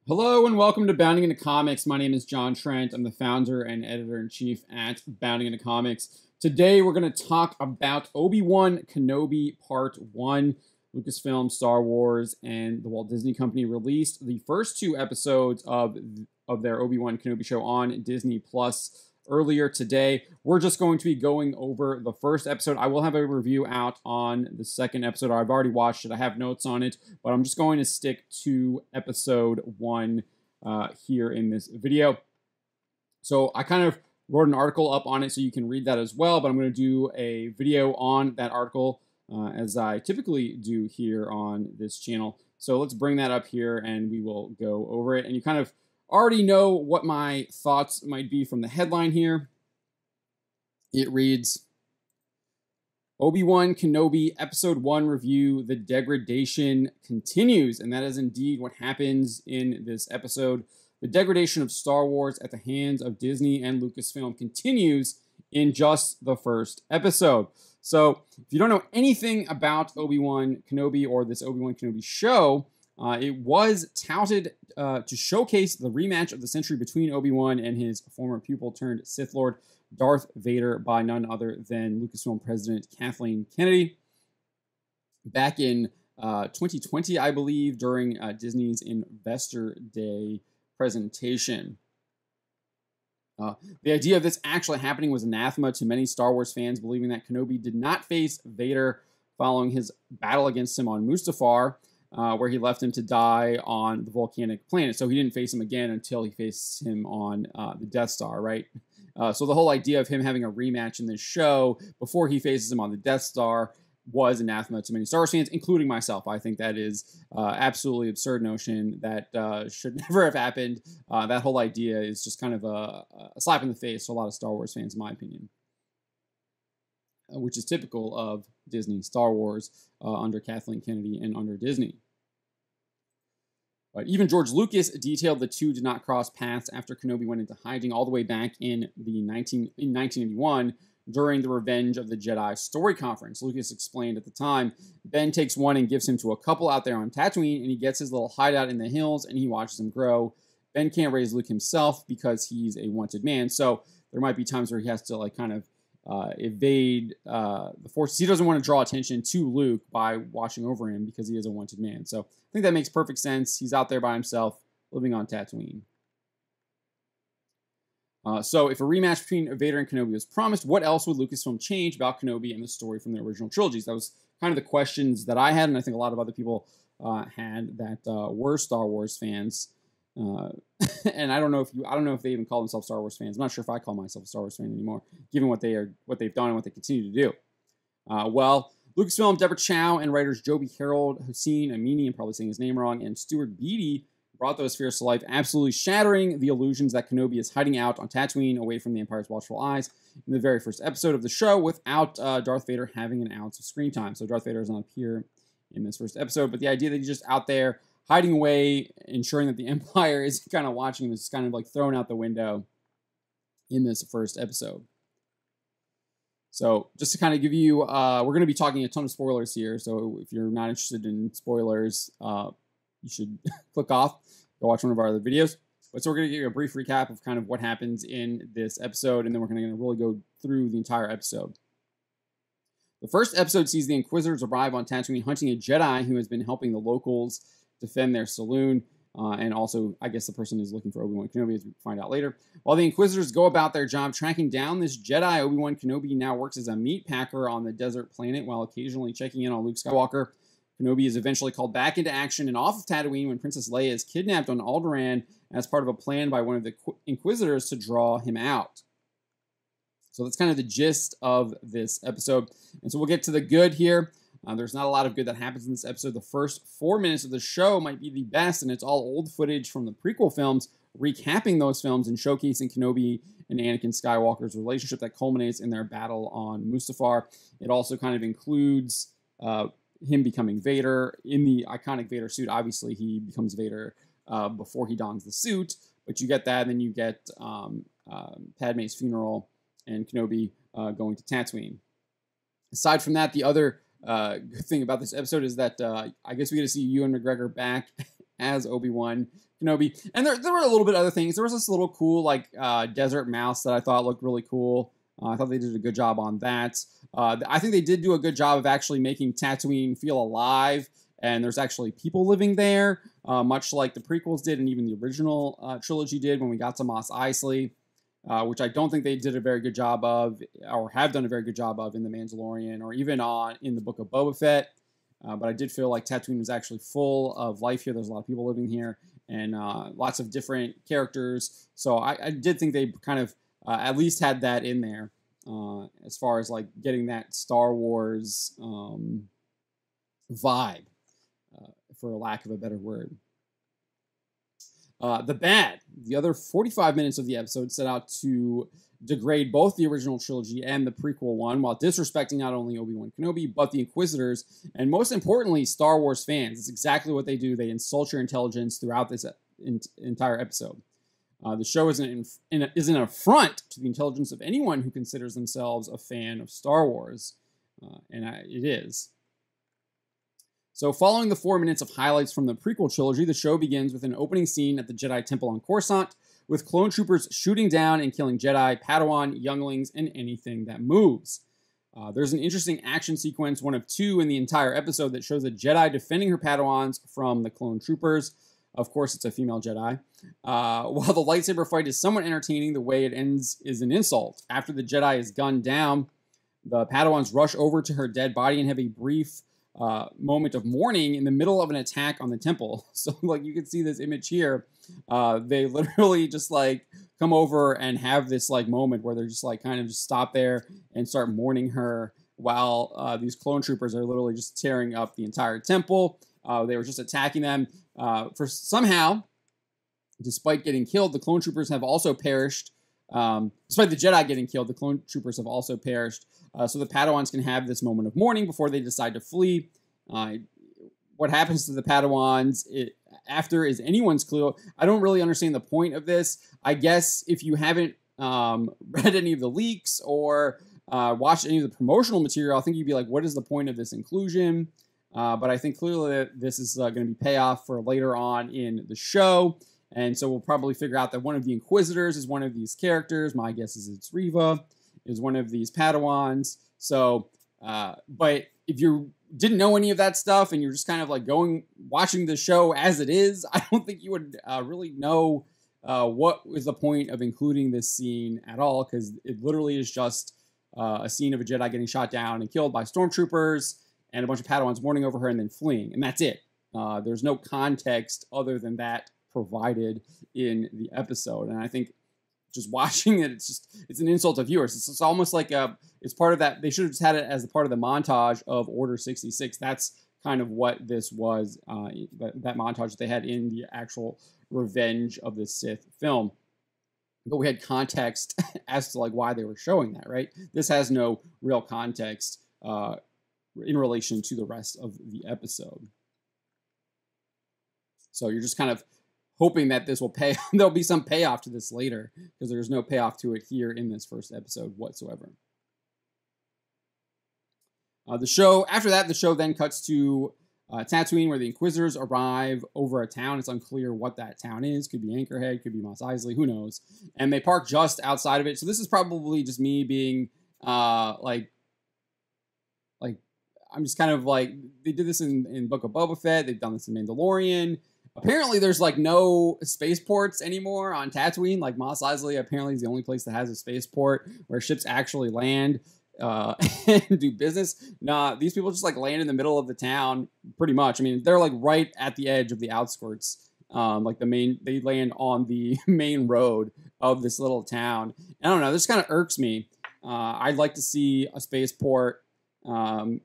Hello and welcome to Bounding into Comics. My name is John Trent. I'm the founder and editor-in-chief at Bounding into Comics. Today we're going to talk about Obi-Wan Kenobi Part 1. Lucasfilm, Star Wars, and the Walt Disney Company released the first two episodes of their Obi-Wan Kenobi show on Disney Plus earlier today. We're just going to be going over the first episode. I will have a review out on the second episode. I've already watched it. I have notes on it, but I'm just going to stick to episode 1 here in this video. So I kind of wrote an article up on it so you can read that as well, but I'm going to do a video on that article as I typically do here on this channel. So let's bring that up here and we will go over it. And you kind of already know what my thoughts might be from the headline here. It reads, Obi-Wan Kenobi Episode 1 Review, The Degradation Continues. And that is indeed what happens in this episode. The degradation of Star Wars at the hands of Disney and Lucasfilm continues in just the first episode. So if you don't know anything about Obi-Wan Kenobi or this Obi-Wan Kenobi show, it was touted to showcase the rematch of the century between Obi-Wan and his former pupil turned Sith Lord Darth Vader by none other than Lucasfilm President Kathleen Kennedy. Back in 2020, I believe, during Disney's Investor Day presentation. The idea of this actually happening was anathema to many Star Wars fans, believing that Kenobi did not face Vader following his battle against him on Mustafar, where he left him to die on the volcanic planet. So he didn't face him again until he faced him on the Death Star, right? So the whole idea of him having a rematch in this show before he faces him on the Death Star was anathema to many Star Wars fans, including myself. I think that is absolutely absurd notion that should never have happened. That whole idea is just kind of a slap in the face to a lot of Star Wars fans, in my opinion, which is typical of Disney Star Wars under Kathleen Kennedy and under Disney. But even George Lucas detailed the two did not cross paths after Kenobi went into hiding all the way back in 1981 during the Revenge of the Jedi story conference. Lucas explained at the time, Ben takes one and gives him to a couple out there on Tatooine, and he gets his little hideout in the hills, and he watches him grow. Ben can't raise Luke himself because he's a wanted man, so there might be times where he has to kind of evade the Force. He doesn't want to draw attention to Luke by watching over him because he is a wanted man. So I think that makes perfect sense. He's out there by himself, living on Tatooine. So if a rematch between Vader and Kenobi was promised, what else would Lucasfilm change about Kenobi and the story from the original trilogies? That was kind of the questions that I had, and I think a lot of other people had that were Star Wars fans. And I don't know if they even call themselves Star Wars fans. I'm not sure if I call myself a Star Wars fan anymore, given what they've done and what they continue to do. Well, Lucasfilm, Deborah Chow, and writers Joby Harold, Hussein Amini, I'm probably saying his name wrong, and Stuart Beattie brought those fears to life, absolutely shattering the illusions that Kenobi is hiding out on Tatooine away from the Empire's watchful eyes in the very first episode of the show without Darth Vader having an ounce of screen time. So Darth Vader does not appear in this first episode, but the idea that he's just out there hiding away, ensuring that the Empire is kind of watching him is kind of like thrown out the window in this first episode. So just to kind of give you, we're going to be talking a ton of spoilers here. So if you're not interested in spoilers, you should click off, go watch one of our other videos. But so we're going to give you a brief recap of kind of what happens in this episode, and then we're going to really go through the entire episode. The first episode sees the Inquisitors arrive on Tatooine hunting a Jedi who has been helping the locals defend their saloon. And also, I guess the person is looking for Obi-Wan Kenobi, as we find out later. While the Inquisitors go about their job tracking down this Jedi, Obi-Wan Kenobi now works as a meat packer on the desert planet while occasionally checking in on Luke Skywalker. Kenobi is eventually called back into action and off of Tatooine when Princess Leia is kidnapped on Alderaan as part of a plan by one of the Inquisitors to draw him out. So that's kind of the gist of this episode. And so we'll get to the good here. There's not a lot of good that happens in this episode. The first 4 minutes of the show might be the best, and it's all old footage from the prequel films, recapping those films and showcasing Kenobi and Anakin Skywalker's relationship that culminates in their battle on Mustafar. It also kind of includes him becoming Vader in the iconic Vader suit. Obviously, he becomes Vader before he dons the suit, but you get that, and then you get Padme's funeral and Kenobi going to Tatooine. Aside from that, the other good thing about this episode is that I guess we get to see Ewan McGregor back as Obi-Wan Kenobi. And there were a little bit of other things. There was this little cool, like, desert mouse that I thought looked really cool. I thought they did a good job on that. I think they did do a good job of actually making Tatooine feel alive, and there's actually people living there, much like the prequels did and even the original trilogy did when we got to Mos Eisley, which I don't think they did a very good job of, or have done a very good job of in The Mandalorian, or even in the Book of Boba Fett. But I did feel like Tatooine was actually full of life here. There's a lot of people living here, and lots of different characters. So I did think they kind of at least had that in there, as far as like getting that Star Wars vibe, for lack of a better word. The other 45 minutes of the episode set out to degrade both the original trilogy and the prequel one, while disrespecting not only Obi-Wan Kenobi, but the Inquisitors, and most importantly, Star Wars fans. It's exactly what they do. They insult your intelligence throughout this entire episode. The show is an affront to the intelligence of anyone who considers themselves a fan of Star Wars, it is. So following the 4 minutes of highlights from the prequel trilogy, the show begins with an opening scene at the Jedi Temple on Coruscant, with clone troopers shooting down and killing Jedi, Padawan, younglings, and anything that moves. There's an interesting action sequence, one of two in the entire episode, that shows a Jedi defending her Padawans from the clone troopers. Of course, it's a female Jedi. While the lightsaber fight is somewhat entertaining, the way it ends is an insult. After the Jedi is gunned down, the Padawans rush over to her dead body and have a brief moment of mourning in the middle of an attack on the temple. So, like, you can see this image here. They literally just, like, come over and have this, like, moment where they're just, like, kind of just stop there and start mourning her while these clone troopers are literally just tearing up the entire temple. They were just attacking them. For somehow, despite getting killed, the clone troopers have also perished. Despite the Jedi getting killed, the clone troopers have also perished. So the Padawans can have this moment of mourning before they decide to flee. What happens to the Padawans after is anyone's clue. I don't really understand the point of this. I guess if you haven't read any of the leaks or watched any of the promotional material, I think you'd be like, what is the point of this inclusion? But I think clearly that this is going to be payoff for later on in the show. And so we'll probably figure out that one of the Inquisitors is one of these characters. My guess is it's Reva, is one of these Padawans. So, but if you didn't know any of that stuff and you're just kind of like watching the show as it is, I don't think you would really know what was the point of including this scene at all, because it literally is just a scene of a Jedi getting shot down and killed by stormtroopers and a bunch of Padawans mourning over her and then fleeing. And that's it. There's no context other than that provided in the episode. And I think just watching it, it's an insult to viewers. It's almost like it's part of that. They should have just had it as a part of the montage of Order 66. That's kind of what this was, that montage that they had in the actual Revenge of the Sith film. But we had context as to like why they were showing that, right? This has no real context in relation to the rest of the episode. So you're just kind of hoping that this will pay. There'll be some payoff to this later, because there's no payoff to it here in this first episode whatsoever. After that, the show then cuts to Tatooine, where the Inquisitors arrive over a town. It's unclear what that town is. Could be Anchorhead, could be Mos Eisley, who knows? And they park just outside of it. So this is probably just me being like I'm just kind of like, they did this in Book of Boba Fett. They've done this in Mandalorian. Apparently, there's like no spaceports anymore on Tatooine. Like Mos Eisley apparently is the only place that has a spaceport where ships actually land and do business. Nah, these people just like land in the middle of the town, pretty much. I mean, they're like right at the edge of the outskirts. They land on the main road of this little town. I don't know, this kind of irks me. I'd like to see a spaceport and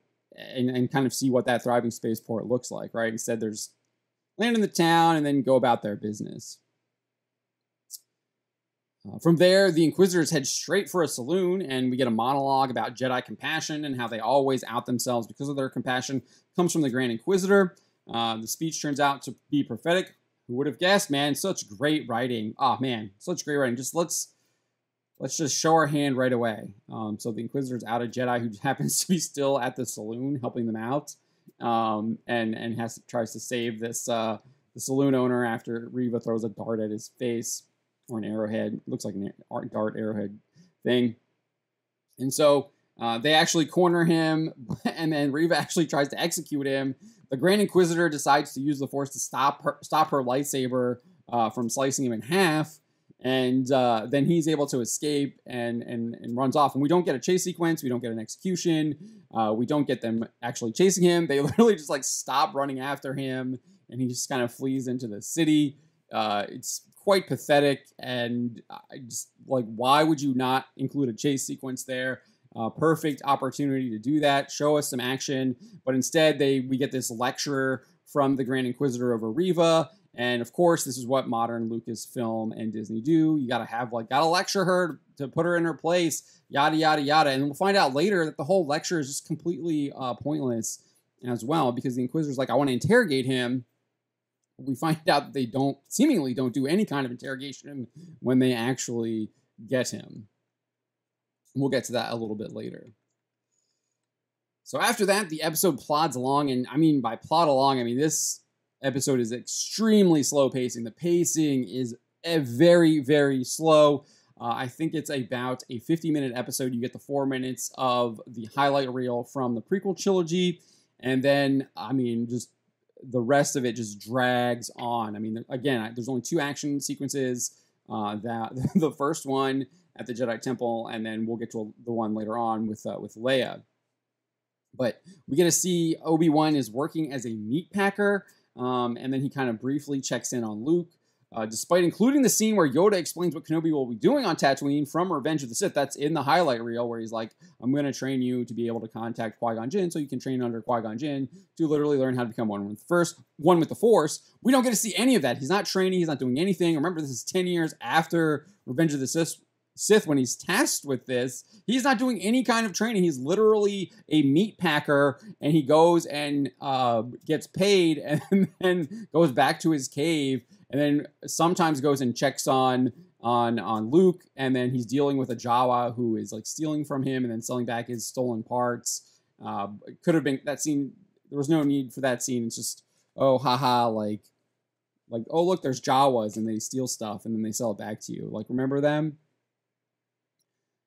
kind of see what that thriving spaceport looks like, right? Instead, there's land in the town and then go about their business. From there, the Inquisitors head straight for a saloon, and we get a monologue about Jedi compassion and how they always out themselves because of their compassion. Comes from the Grand Inquisitor. The speech turns out to be prophetic. Who would have guessed, man? Such great writing. Oh, man, such great writing. Just let's just show our hand right away. So the Inquisitor's out a Jedi who happens to be still at the saloon helping them out, and tries to save this the saloon owner after Reva throws a dart at his face, or an arrowhead. It looks like an dart arrowhead thing. And so they actually corner him, and then Reva actually tries to execute him. The Grand Inquisitor decides to use the Force to stop her lightsaber from slicing him in half. And then he's able to escape and runs off. And we don't get a chase sequence. We don't get an execution. We don't get them actually chasing him. They literally just like stop running after him, and he just kind of flees into the city. It's quite pathetic. And I just like, why would you not include a chase sequence there? Perfect opportunity to do that. Show us some action. But instead, we get this lecture from the Grand Inquisitor over Reva. And of course, this is what modern Lucasfilm and Disney do. You gotta lecture her to put her in her place, yada, yada, yada. And we'll find out later that the whole lecture is just completely pointless as well, because the Inquisitor's like, I want to interrogate him. We find out that they seemingly don't do any kind of interrogation when they actually get him. We'll get to that a little bit later. So after that, the episode plods along. And I mean, by plod along, I mean, this episode is extremely slow pacing. The pacing is very, very slow. I think it's about a 50-minute episode. You get the 4 minutes of the highlight reel from the prequel trilogy. And then, I mean, just the rest of it just drags on. I mean, again, there's only 2 action sequences. The first one at the Jedi Temple, and then we'll get to the one later on with Leia. But we get to see Obi-Wan is working as a meat packer. And then he kind of briefly checks in on Luke, despite including the scene where Yoda explains what Kenobi will be doing on Tatooine from Revenge of the Sith. That's in the highlight reel, where he's like, I'm going to train you to be able to contact Qui-Gon Jinn so you can train under Qui-Gon Jinn to literally learn how to become one with the Force. We don't get to see any of that. He's not training. He's not doing anything. Remember, this is 10 years after Revenge of the Sith when he's tasked with this. He's not doing any kind of training. He's literally a meat packer, and he goes and gets paid and then goes back to his cave, and then sometimes goes and checks on Luke, and then he's dealing with a Jawa who is like stealing from him and then selling back his stolen parts. It could have been that scene. There was no need for that scene. It's just, oh, haha, like, oh, look, there's Jawas and they steal stuff and then they sell it back to you. Like, remember them?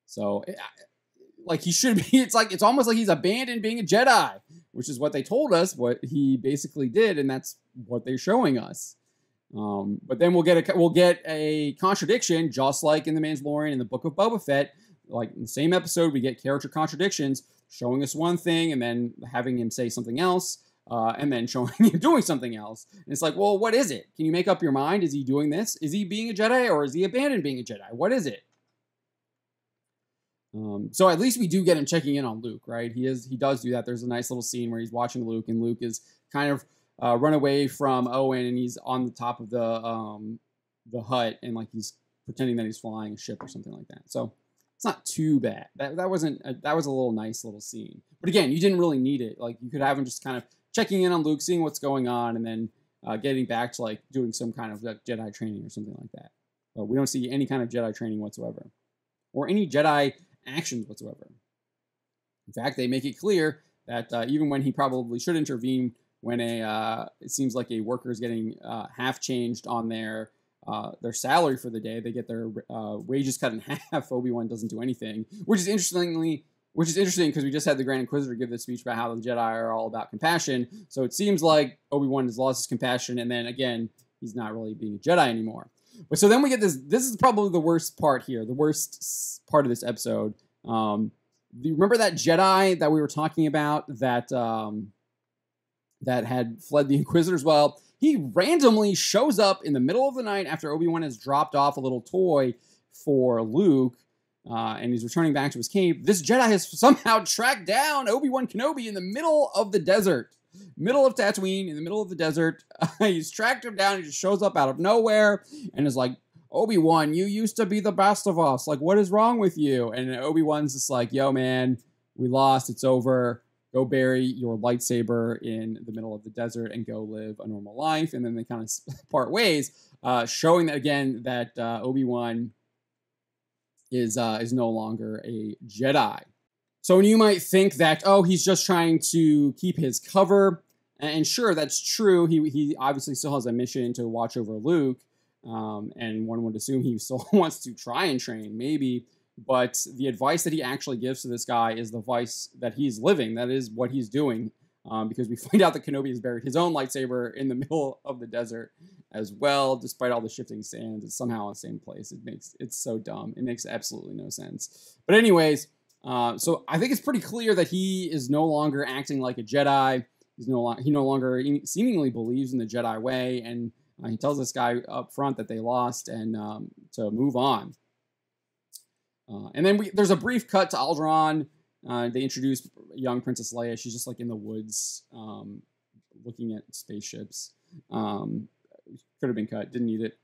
So, like, he should be, it's almost like he's abandoned being a Jedi, which is what they told us, what he basically did, and that's what they're showing us. But then we'll get a contradiction, just like in The Mandalorian and the Book of Boba Fett. Like, in the same episode, we get character contradictions, showing us one thing, and then having him say something else, and then showing him doing something else. And it's like, well, what is it? Can you make up your mind? Is he doing this? Is he being a Jedi, or is he abandoned being a Jedi? What is it? So at least we do get him checking in on Luke, right? He does do that. There's a nice little scene where he's watching Luke, and Luke is kind of run away from Owen, and he's on the top of the hut, and like he's pretending that he's flying a ship or something like that. So it's not too bad. That was a little nice little scene. But again, you didn't really need it. Like, you could have him just kind of checking in on Luke, seeing what's going on, and then getting back to like doing some kind of like Jedi training or something like that. But we don't see any kind of Jedi training whatsoever, or any Jedi actions whatsoever. In fact, they make it clear that even when he probably should intervene, when it seems like a worker is getting half changed on their salary for the day, they get their wages cut in half. Obi-Wan doesn't do anything, which is interesting because we just had the Grand Inquisitor give this speech about how the Jedi are all about compassion. So it seems like Obi-Wan has lost his compassion, and then again, he's not really being a Jedi anymore. But so then we get this. This is probably the worst part here, the worst part of this episode. Remember that Jedi that we were talking about that that had fled the Inquisitors? Well, he randomly shows up in the middle of the night after Obi-Wan has dropped off a little toy for Luke, and he's returning back to his cave. This Jedi has somehow tracked down Obi-Wan Kenobi in the middle of the desert. Middle of Tatooine, in the middle of the desert. He's tracked him down. He just shows up out of nowhere and is like, Obi-Wan, you used to be the best of us. Like, what is wrong with you? And Obi-Wan's just like, yo, man, we lost. It's over. Go bury your lightsaber in the middle of the desert and go live a normal life. And then they kind of part ways, showing that, again, that Obi-Wan is no longer a Jedi. So you might think that, oh, he's just trying to keep his cover And sure, that's true. He obviously still has a mission to watch over Luke, and one would assume he still wants to try and train, maybe. But the advice that he actually gives to this guy is the advice that he's living. That is what he's doing, because we find out that Kenobi has buried his own lightsaber in the middle of the desert as well, despite all the shifting sands. It's somehow in the same place. It's so dumb. It makes absolutely no sense. But anyways, so I think it's pretty clear that he is no longer acting like a Jedi. He no longer seemingly believes in the Jedi way, and he tells this guy up front that they lost and to move on. And then there's a brief cut to Alderaan. They introduce young Princess Leia. She's just like in the woods, looking at spaceships. Could have been cut. Didn't need it.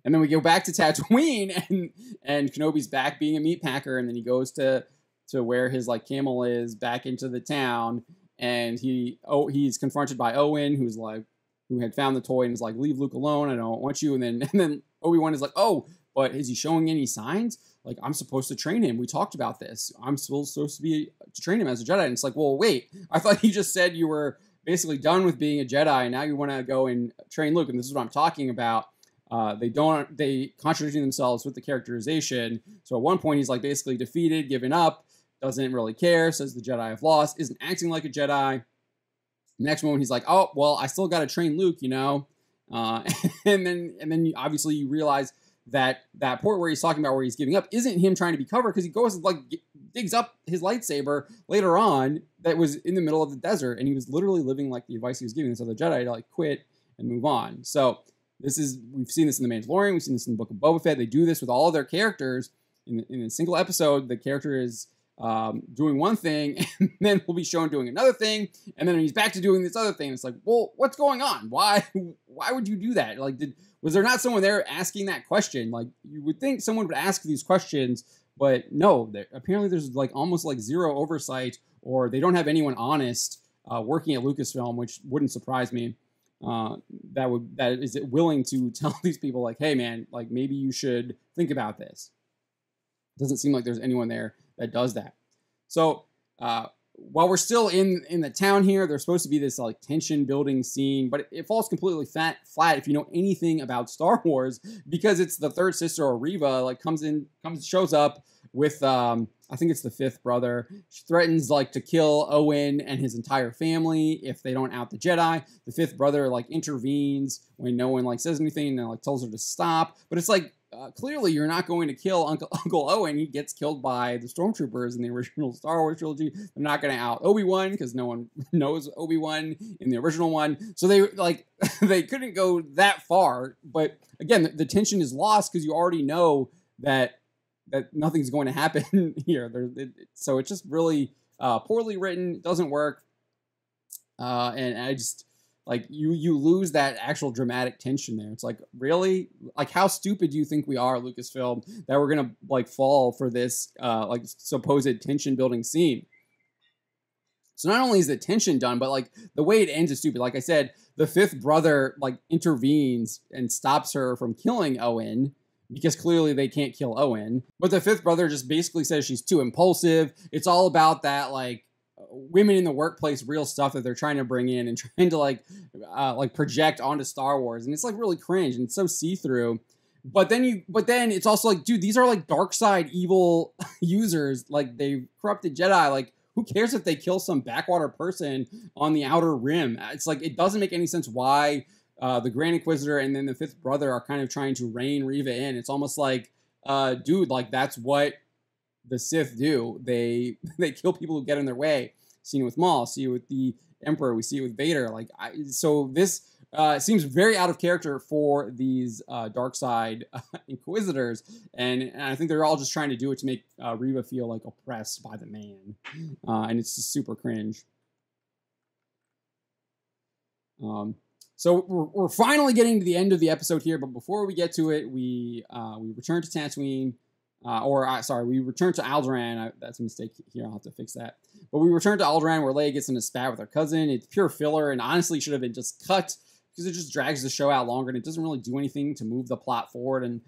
And then we go back to Tatooine, and Kenobi's back being a meat packer, and then he goes to where his like camel is, back into the town, and he's confronted by Owen, who had found the toy and is like, leave Luke alone, I don't want you. And then Obi-Wan is like, oh, but is he showing any signs? Like, I'm supposed to train him. We talked about this. I'm supposed to train him as a Jedi. And it's like, well, wait, I thought you just said you were basically done with being a Jedi, and now you want to go and train Luke. And this is what I'm talking about. They contradicting themselves with the characterization. So at one point he's like basically defeated, given up, doesn't really care, says the Jedi have lost, isn't acting like a Jedi. Next moment he's like, oh, well, I still got to train Luke, you know? And then obviously you realize that point where he's talking about where he's giving up isn't him trying to be covered, because he goes and like digs up his lightsaber later on that was in the middle of the desert, and he was literally living like the advice he was giving this other Jedi to like quit and move on. So we've seen this in The Mandalorian, we've seen this in the Book of Boba Fett. They do this with all of their characters in a single episode. The character is doing one thing, and then we'll be shown doing another thing, and then he's back to doing this other thing. It's like, well, what's going on? Why would you do that? Like, was there not someone there asking that question? Like, you would think someone would ask these questions, but no. Apparently, there's like almost like zero oversight, or they don't have anyone honest working at Lucasfilm, which wouldn't surprise me. That is willing to tell these people like, hey, man, like maybe you should think about this. It doesn't seem like there's anyone there that does that. So while we're still in the town here, there's supposed to be this like tension building scene, but it falls completely flat if you know anything about Star Wars, because it's the third sister, or Reva, like shows up with I think it's the fifth brother. She threatens like to kill Owen and his entire family if they don't out the Jedi. The fifth brother like intervenes when no one like says anything and like tells her to stop. But it's like, clearly you're not going to kill Uncle Owen. He gets killed by the stormtroopers in the original Star Wars trilogy. They're not going to out Obi-Wan because no one knows Obi-Wan in the original one. So they like they couldn't go that far. But again, the tension is lost because you already know that nothing's going to happen here. So it's just really poorly written. It doesn't work. And I just, like, you lose that actual dramatic tension there. It's like, really? Like, how stupid do you think we are, Lucasfilm, that we're going to, like, fall for this, like, supposed tension-building scene? So not only is the tension done, but, like, the way it ends is stupid. Like I said, the fifth brother, like, intervenes and stops her from killing Owen, because clearly they can't kill Owen. But the fifth brother just basically says she's too impulsive. It's all about that, like, women in the workplace real stuff that they're trying to bring in and trying to, like project onto Star Wars. And it's, like, really cringe and it's so see-through. But then it's also like, dude, these are, like, dark side evil users. Like, they've corrupted Jedi. Like, who cares if they kill some backwater person on the Outer Rim? It's like, it doesn't make any sense why the Grand Inquisitor and then the fifth brother are kind of trying to rein Reva in. It's almost like, dude, like, that's what the Sith do. They kill people who get in their way. Seen it with Maul, see it with the Emperor, we see it with Vader. Like, so this seems very out of character for these dark side Inquisitors, and I think they're all just trying to do it to make Reva feel like oppressed by the man, and it's just super cringe. So we're finally getting to the end of the episode here, but before we get to it, we return to Tatooine, we return to Alderaan. That's a mistake here. I'll have to fix that. But we return to Alderaan where Leia gets in a spat with her cousin. It's pure filler, and honestly should have been just cut because it just drags the show out longer, and it doesn't really do anything to move the plot forward. And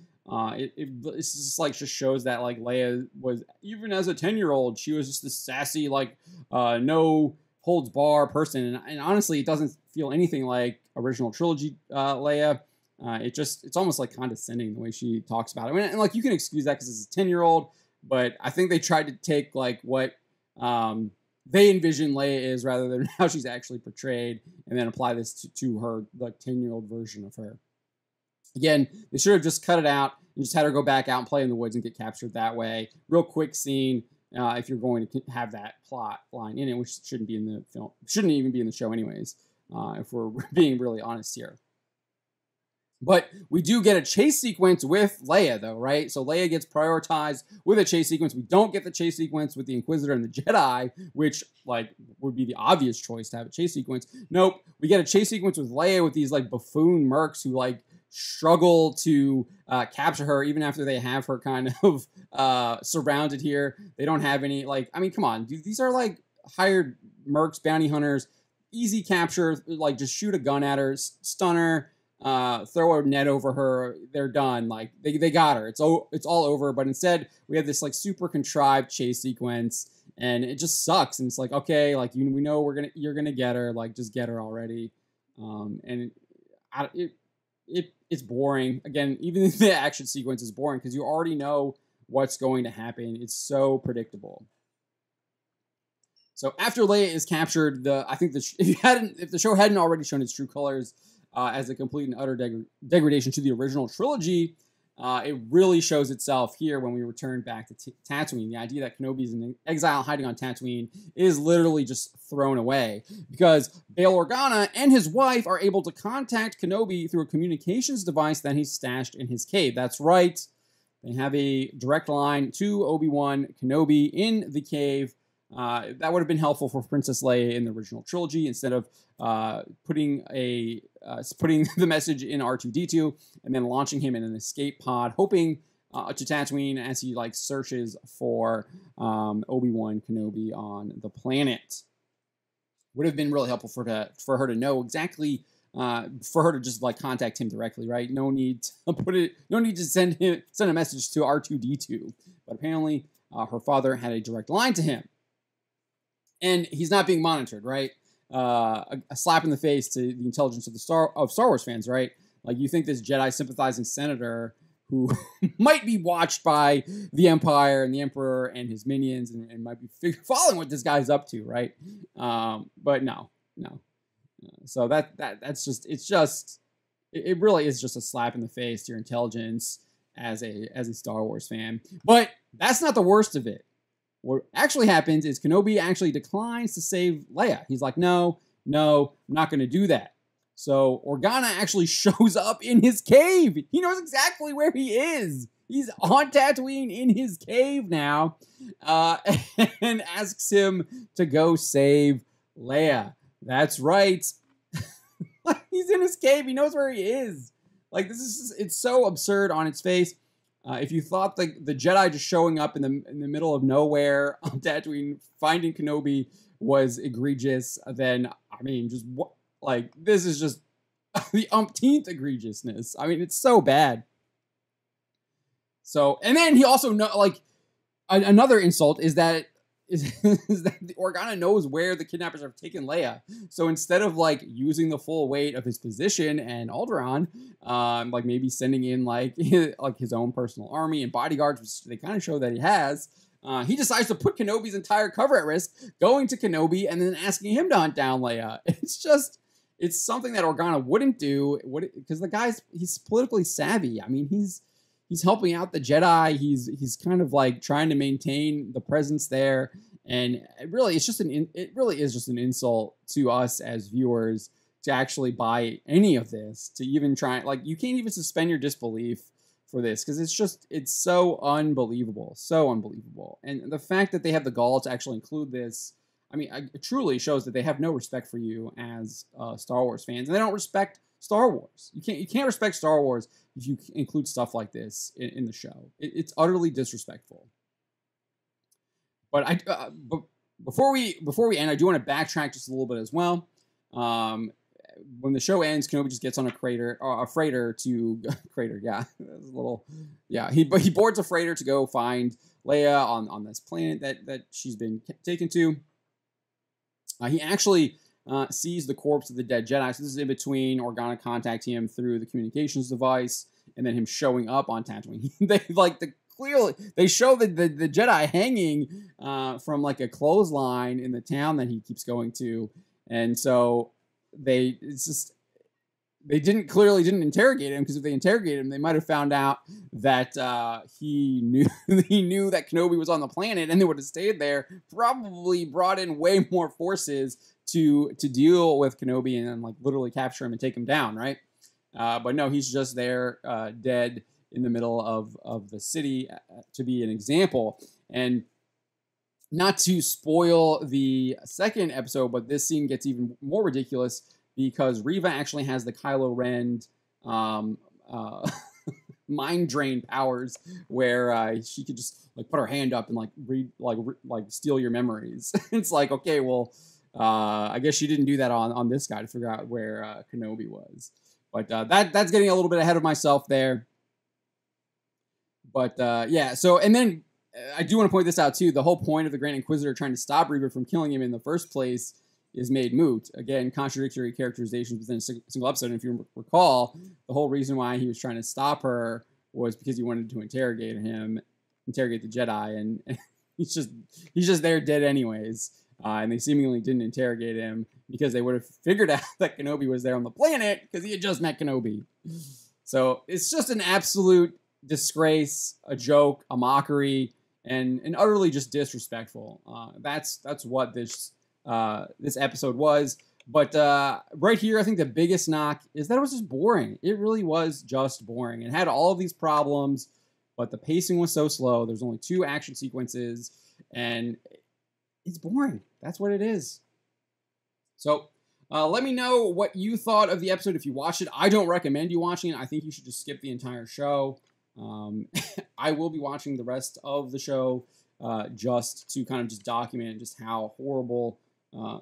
it's just like just shows that like Leia was, even as a 10-year-old, she was just this sassy, like no holds bar person, and honestly, it doesn't feel anything like original trilogy Leia. It's almost like condescending the way she talks about it. I mean, and like you can excuse that because it's a 10-year-old, but I think they tried to take like what they envision Leia is rather than how she's actually portrayed, and then apply this to her like 10-year-old version of her. Again, they should have just cut it out and just had her go back out and play in the woods and get captured that way. Real quick scene. If you're going to have that plot line in it, which shouldn't be in the film, shouldn't even be in the show anyways, if we're being really honest here. But we do get a chase sequence with Leia, though, right? So Leia gets prioritized with a chase sequence. We don't get the chase sequence with the Inquisitor and the Jedi, which, like, would be the obvious choice to have a chase sequence. Nope. We get a chase sequence with Leia with these, like, buffoon mercs who, like, struggle to capture her even after they have her kind of surrounded here. They don't have any, like, I mean, come on. Dude, these are, like, hired mercs, bounty hunters, easy capture, like, just shoot a gun at her, stun her, throw a net over her, they're done. Like, they got her. It's all over. But instead, we have this, like, super contrived chase sequence, and it just sucks. And it's like, okay, like, we know you're gonna get her. Like, just get her already. And it's boring. Again, even the action sequence is boring because you already know what's going to happen. It's so predictable. So after Leia is captured, I think if the show hadn't already shown its true colors as a complete and utter degradation to the original trilogy, it really shows itself here when we return back to Tatooine. The idea that Kenobi's in exile hiding on Tatooine is literally just thrown away because Bail Organa and his wife are able to contact Kenobi through a communications device that he's stashed in his cave. That's right. They have a direct line to Obi-Wan Kenobi in the cave. That would have been helpful for Princess Leia in the original trilogy instead of putting the message in R2-D2 and then launching him in an escape pod, hoping to Tatooine as he like searches for Obi-Wan Kenobi on the planet. Would have been really helpful for her to know exactly, for her to just like contact him directly, right? No need to send a message to R2-D2. But apparently, her father had a direct line to him. And he's not being monitored, right? A slap in the face to the intelligence of Star Wars fans, right? Like, you think this Jedi sympathizing senator who might be watched by the Empire and the Emperor and his minions and might be following what this guy's up to, right? But no. So that's just it really is just a slap in the face to your intelligence as a Star Wars fan. But that's not the worst of it. What actually happens is Kenobi actually declines to save Leia. He's like, no, I'm not going to do that. So Organa actually shows up in his cave. He knows exactly where he is. He's on Tatooine in his cave now, and asks him to go save Leia. That's right. He's in his cave. He knows where he is. Like, it's so absurd on its face. If you thought the Jedi just showing up in the middle of nowhere on Tatooine, finding Kenobi was egregious, then, I mean, just what, like, this is just the umpteenth egregiousness. I mean, it's so bad. So, and then he also another insult is that the Organa knows where the kidnappers have taken Leia. So instead of like using the full weight of his position and Alderaan, like maybe sending in like his own personal army and bodyguards, which they kind of show that he has, he decides to put Kenobi's entire cover at risk, going to Kenobi and then asking him to hunt down Leia. It's something that Organa wouldn't do, because he's politically savvy. I mean, he's helping out the Jedi. He's kind of like trying to maintain the presence there, and it really is just an insult to us as viewers to actually buy any of this. To even try, like, you can't even suspend your disbelief for this because it's so unbelievable, and the fact that they have the gall to actually include this, I mean, it truly shows that they have no respect for you as Star Wars fans, and they don't respect Star Wars. You can't respect Star Wars if you include stuff like this in the show. It's utterly disrespectful. But but before we end, I do want to backtrack just a little bit as well. When the show ends, Kenobi just gets on a freighter to crater. Yeah, that's a little. Yeah, he boards a freighter to go find Leia on this planet that she's been taken to. He actually sees the corpse of the dead Jedi. So this is in between Organa contacting him through the communications device and then him showing up on Tatooine. They show the Jedi hanging from like a clothesline in the town that he keeps going to, and so they didn't interrogate him, because if they interrogated him, they might have found out that he knew that Kenobi was on the planet, and they would have stayed there. Probably brought in way more forces to deal with Kenobi and then like literally capture him and take him down, right? But no, he's just there, dead in the middle of the city, to be an example. And not to spoil the second episode, but this scene gets even more ridiculous because Reva actually has the Kylo Ren mind drain powers, where she could just like put her hand up and like steal your memories. It's like, okay, well, I guess she didn't do that on this guy to figure out where Kenobi was. But that's getting a little bit ahead of myself there. But yeah, so, and then I do want to point this out too. The whole point of the Grand Inquisitor trying to stop Reva from killing him in the first place is made moot. Again, contradictory characterizations within a single episode. And if you recall, the whole reason why he was trying to stop her was because he wanted to interrogate the Jedi, and he's just there dead anyways. And they seemingly didn't interrogate him because they would have figured out that Kenobi was there on the planet because he had just met Kenobi. So it's just an absolute disgrace, a joke, a mockery, and utterly just disrespectful. That's what this episode was. But right here, I think the biggest knock is that it was just boring. It really was just boring. It had all of these problems, but the pacing was so slow. There's only 2 action sequences, and it's boring. That's what it is. So let me know what you thought of the episode if you watched it. I don't recommend you watching it. I think you should just skip the entire show. I will be watching the rest of the show just to kind of just document just how horrible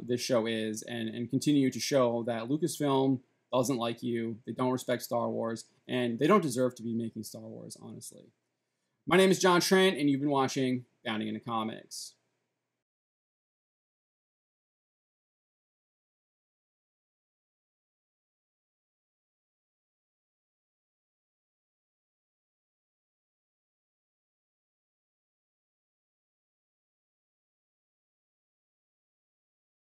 this show is, and continue to show that Lucasfilm doesn't like you, they don't respect Star Wars, and they don't deserve to be making Star Wars, honestly. My name is John Trent, and you've been watching Bounding into Comics.